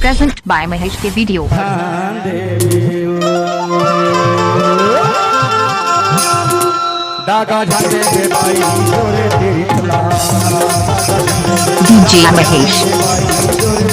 Present by Mahesh K Video. DJ Mahesh.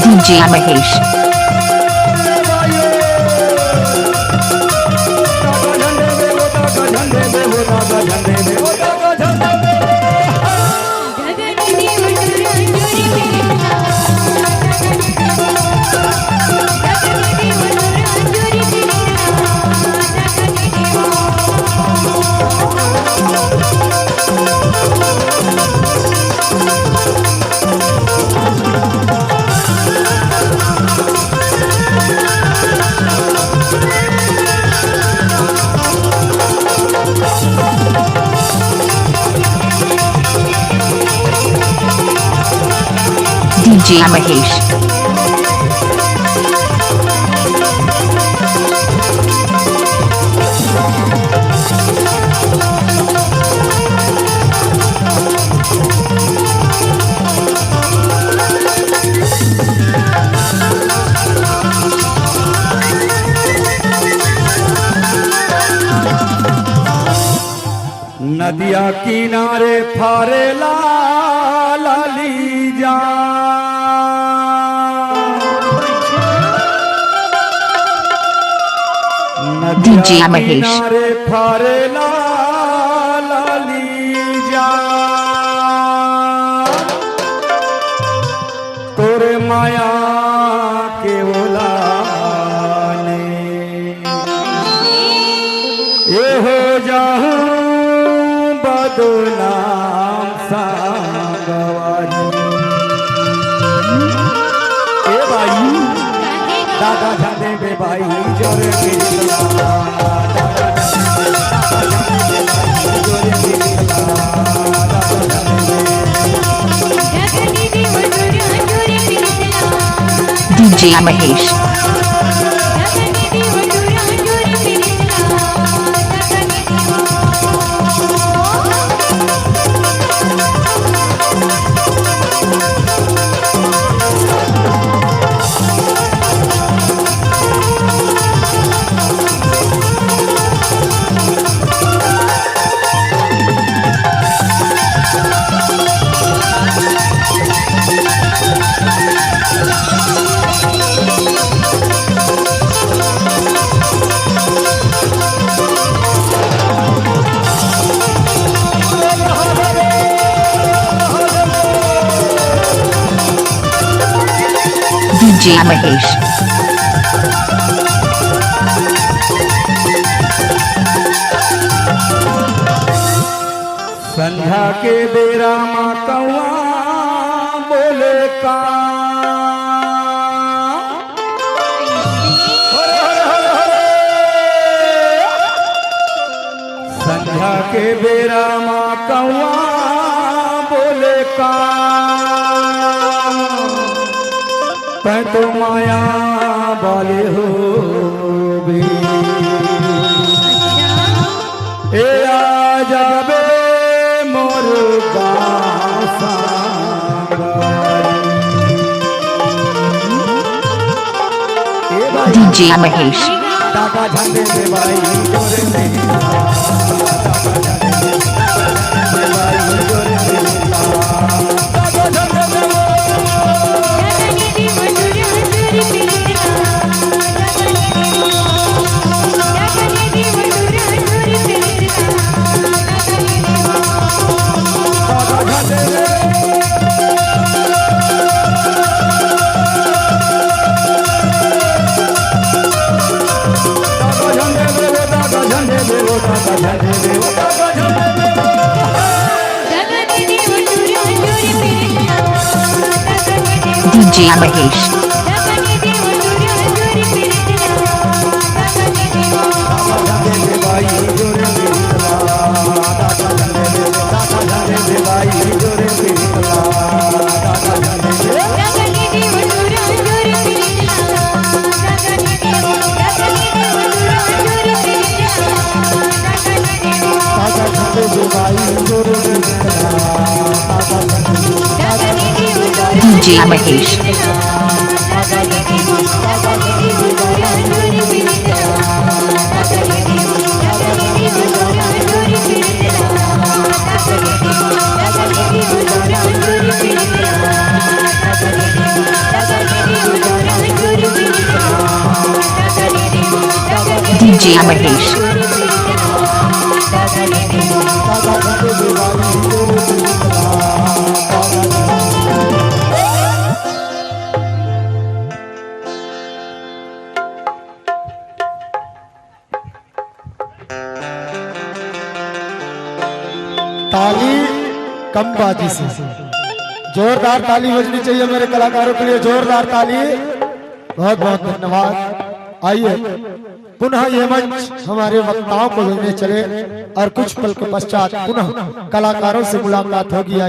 DJ Mahesh. DJ Mahesh. नदिया किनारे फारेला लाली जा DJ Mahesh. किनारे फारेला लाली जा तोरे माया के ओलाने ये हो जाऊं बदनाम सांगवारी ए भाई दादा जाने बे भाई जोरे किरला DJ Mahesh. DJ Mahesh. संध्या के बेरा माँ कौआ बोले का संध्या के बेरा माँ कौआ बोले का तै तो माया वाले हो भी ए आ जाबे मोर DJ Mahesh. दादा झंडे दे भाई जोरे नहीं DJ Mahesh. भाई जोरे DJ Mahesh. DJ Mahesh. ताली कम बाजी से जोरदार ताली बजनी चाहिए मेरे कलाकारों के लिए। जोरदार ताली। बहुत बहुत धन्यवाद। आइए पुनः ये मंच हमारे वक्ताओं को लेने चले और कुछ पल के पश्चात पुनः कलाकारों से मुलाकात होगी।